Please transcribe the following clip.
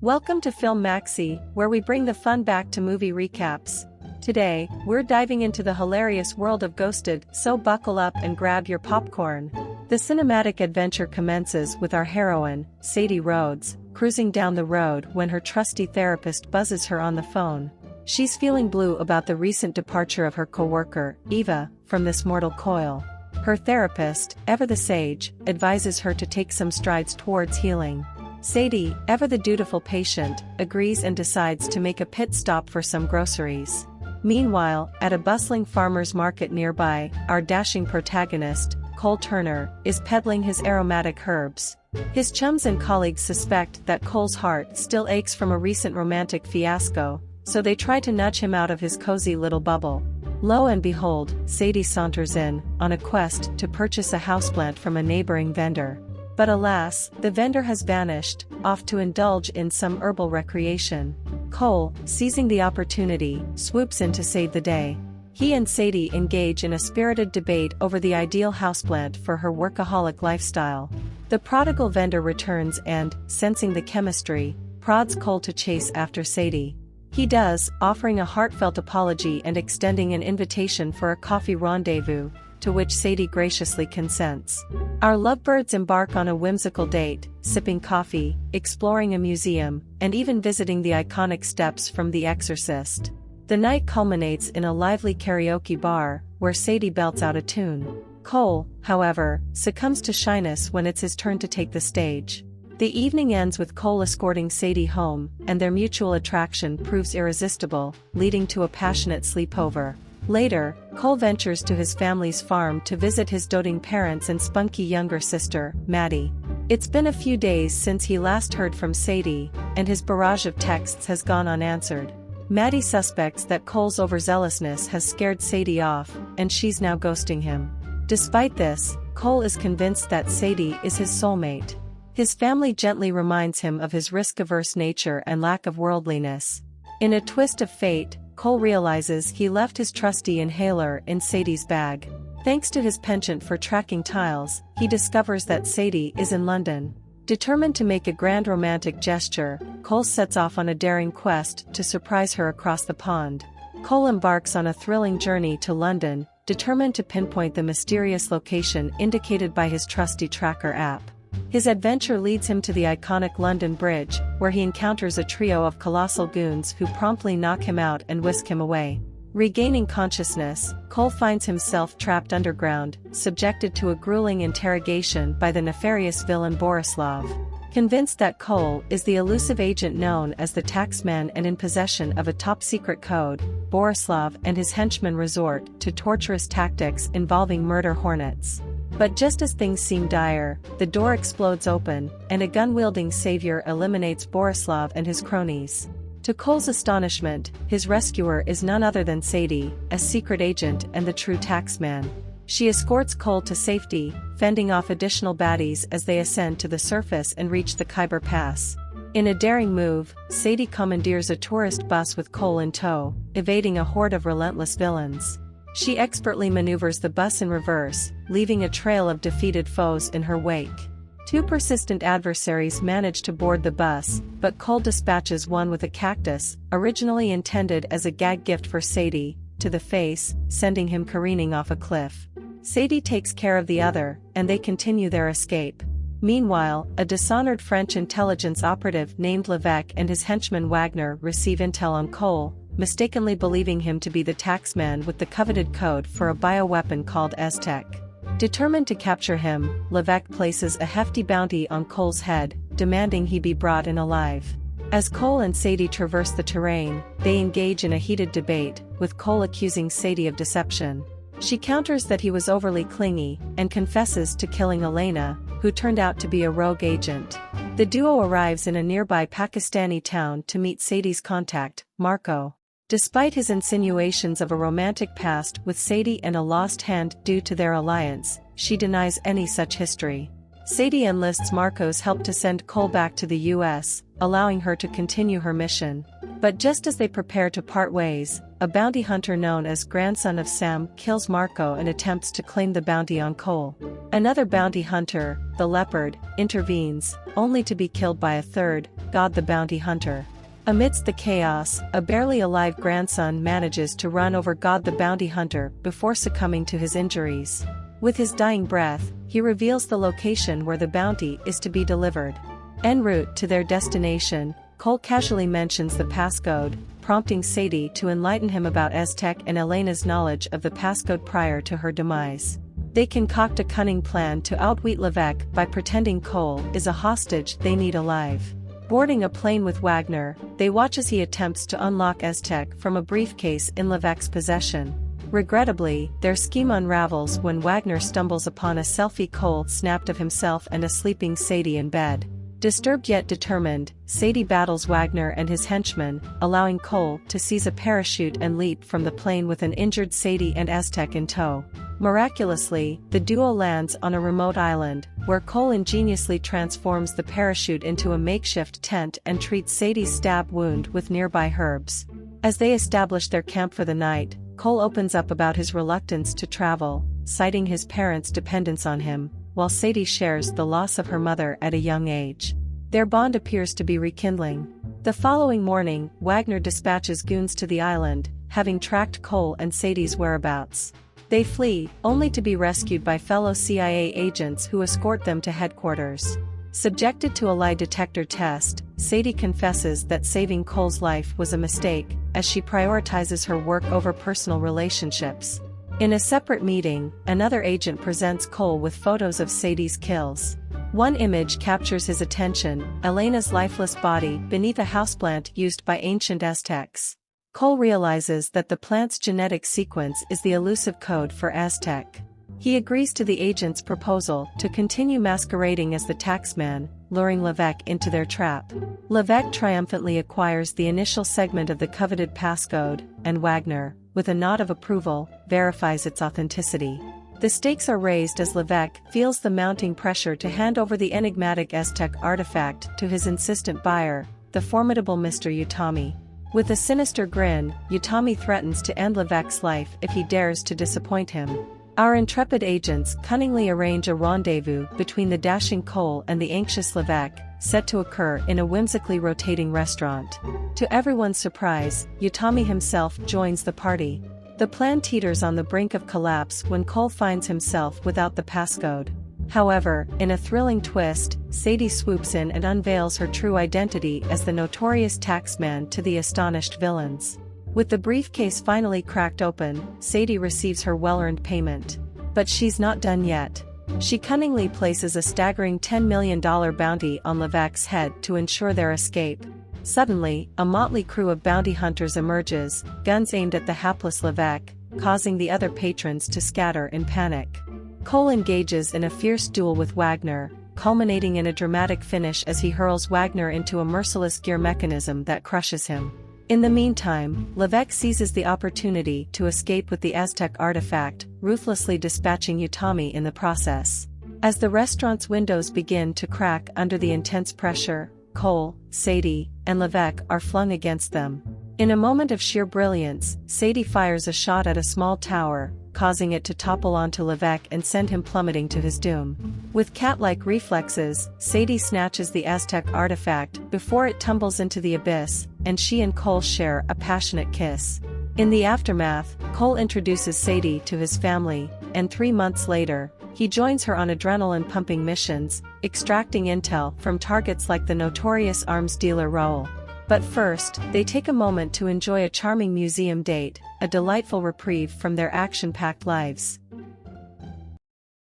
Welcome to Film Maxi, where we bring the fun back to movie recaps. Today, we're diving into the hilarious world of Ghosted, so buckle up and grab your popcorn. The cinematic adventure commences with our heroine, Sadie Rhodes, cruising down the road when her trusty therapist buzzes her on the phone. She's feeling blue about the recent departure of her coworker, Eva, from this mortal coil. Her therapist, ever the sage, advises her to take some strides towards healing. Sadie, ever the dutiful patient, agrees and decides to make a pit stop for some groceries. Meanwhile, at a bustling farmer's market nearby, our dashing protagonist, Cole Turner, is peddling his aromatic herbs. His chums and colleagues suspect that Cole's heart still aches from a recent romantic fiasco, so they try to nudge him out of his cozy little bubble. Lo and behold, Sadie saunters in, on a quest to purchase a houseplant from a neighboring vendor. But alas, the vendor has vanished, off to indulge in some herbal recreation. Cole, seizing the opportunity, swoops in to save the day. He and Sadie engage in a spirited debate over the ideal houseplant for her workaholic lifestyle. The prodigal vendor returns and, sensing the chemistry, prods Cole to chase after Sadie. He does, offering a heartfelt apology and extending an invitation for a coffee rendezvous, to which Sadie graciously consents. Our lovebirds embark on a whimsical date, sipping coffee, exploring a museum, and even visiting the iconic steps from The Exorcist. The night culminates in a lively karaoke bar, where Sadie belts out a tune. Cole, however, succumbs to shyness when it's his turn to take the stage. The evening ends with Cole escorting Sadie home, and their mutual attraction proves irresistible, leading to a passionate sleepover. Later, Cole ventures to his family's farm to visit his doting parents and spunky younger sister, Maddie. It's been a few days since he last heard from Sadie, and his barrage of texts has gone unanswered. Maddie suspects that Cole's overzealousness has scared Sadie off, and she's now ghosting him. Despite this, Cole is convinced that Sadie is his soulmate. His family gently reminds him of his risk-averse nature and lack of worldliness. In a twist of fate, Cole realizes he left his trusty inhaler in Sadie's bag. Thanks to his penchant for tracking tiles, he discovers that Sadie is in London. Determined to make a grand romantic gesture, Cole sets off on a daring quest to surprise her across the pond. Cole embarks on a thrilling journey to London, determined to pinpoint the mysterious location indicated by his trusty tracker app. His adventure leads him to the iconic London Bridge, where he encounters a trio of colossal goons who promptly knock him out and whisk him away. Regaining consciousness, Cole finds himself trapped underground, subjected to a grueling interrogation by the nefarious villain Borislav. Convinced that Cole is the elusive agent known as the Taxman and in possession of a top-secret code, Borislav and his henchmen resort to torturous tactics involving murder hornets. But just as things seem dire, the door explodes open, and a gun-wielding savior eliminates Borislav and his cronies. To Cole's astonishment, his rescuer is none other than Sadie, a secret agent and the true taxman. She escorts Cole to safety, fending off additional baddies as they ascend to the surface and reach the Khyber Pass. In a daring move, Sadie commandeers a tourist bus with Cole in tow, evading a horde of relentless villains. She expertly maneuvers the bus in reverse, leaving a trail of defeated foes in her wake. Two persistent adversaries manage to board the bus, but Cole dispatches one with a cactus, originally intended as a gag gift for Sadie, to the face, sending him careening off a cliff. Sadie takes care of the other, and they continue their escape. Meanwhile, a dishonored French intelligence operative named Levesque and his henchman Wagner receive intel on Cole, mistakenly believing him to be the taxman with the coveted code for a bioweapon called Aztec. Determined to capture him, Levesque places a hefty bounty on Cole's head, demanding he be brought in alive. As Cole and Sadie traverse the terrain, they engage in a heated debate, with Cole accusing Sadie of deception. She counters that he was overly clingy, and confesses to killing Elena, who turned out to be a rogue agent. The duo arrives in a nearby Pakistani town to meet Sadie's contact, Marco. Despite his insinuations of a romantic past with Sadie and a lost hand due to their alliance, she denies any such history. Sadie enlists Marco's help to send Cole back to the US, allowing her to continue her mission. But just as they prepare to part ways, a bounty hunter known as Grandson of Sam kills Marco and attempts to claim the bounty on Cole. Another bounty hunter, the Leopard, intervenes, only to be killed by a third, God the Bounty Hunter. Amidst the chaos, a barely alive grandson manages to run over God the Bounty Hunter before succumbing to his injuries. With his dying breath, he reveals the location where the bounty is to be delivered. En route to their destination, Cole casually mentions the passcode, prompting Sadie to enlighten him about Aztec and Elena's knowledge of the passcode prior to her demise. They concoct a cunning plan to outwit Levesque by pretending Cole is a hostage they need alive. Boarding a plane with Wagner, they watch as he attempts to unlock Aztec from a briefcase in Levesque's possession. Regrettably, their scheme unravels when Wagner stumbles upon a selfie Cole snapped of himself and a sleeping Sadie in bed. Disturbed yet determined, Sadie battles Wagner and his henchmen, allowing Cole to seize a parachute and leap from the plane with an injured Sadie and Aztec in tow. Miraculously, the duo lands on a remote island, where Cole ingeniously transforms the parachute into a makeshift tent and treats Sadie's stab wound with nearby herbs. As they establish their camp for the night, Cole opens up about his reluctance to travel, citing his parents' dependence on him, while Sadie shares the loss of her mother at a young age. Their bond appears to be rekindling. The following morning, Wagner dispatches goons to the island, having tracked Cole and Sadie's whereabouts. They flee, only to be rescued by fellow CIA agents who escort them to headquarters. Subjected to a lie detector test, Sadie confesses that saving Cole's life was a mistake, as she prioritizes her work over personal relationships. In a separate meeting, another agent presents Cole with photos of Sadie's kills. One image captures his attention, Elena's lifeless body beneath a houseplant used by ancient Aztecs. Cole realizes that the plant's genetic sequence is the elusive code for Aztec. He agrees to the agent's proposal to continue masquerading as the taxman, luring Levesque into their trap. Levesque triumphantly acquires the initial segment of the coveted passcode, and Wagner, with a nod of approval, verifies its authenticity. The stakes are raised as Levesque feels the mounting pressure to hand over the enigmatic Aztec artifact to his insistent buyer, the formidable Mr. Utami. With a sinister grin, Utami threatens to end Levesque's life if he dares to disappoint him. Our intrepid agents cunningly arrange a rendezvous between the dashing Cole and the anxious Levesque, set to occur in a whimsically rotating restaurant. To everyone's surprise, Utami himself joins the party. The plan teeters on the brink of collapse when Cole finds himself without the passcode. However, in a thrilling twist, Sadie swoops in and unveils her true identity as the notorious taxman to the astonished villains. With the briefcase finally cracked open, Sadie receives her well-earned payment. But she's not done yet. She cunningly places a staggering $10 million bounty on Levesque's head to ensure their escape. Suddenly, a motley crew of bounty hunters emerges, guns aimed at the hapless Levesque, causing the other patrons to scatter in panic. Cole engages in a fierce duel with Wagner, culminating in a dramatic finish as he hurls Wagner into a merciless gear mechanism that crushes him. In the meantime, Levesque seizes the opportunity to escape with the Aztec artifact, ruthlessly dispatching Utami in the process. As the restaurant's windows begin to crack under the intense pressure, Cole, Sadie, and Levesque are flung against them. In a moment of sheer brilliance, Sadie fires a shot at a small tower, causing it to topple onto Levesque and send him plummeting to his doom. With cat-like reflexes, Sadie snatches the Aztec artifact before it tumbles into the abyss, and she and Cole share a passionate kiss. In the aftermath, Cole introduces Sadie to his family, and 3 months later, he joins her on adrenaline-pumping missions, extracting intel from targets like the notorious arms dealer Raoul. But first, they take a moment to enjoy a charming museum date, a delightful reprieve from their action-packed lives.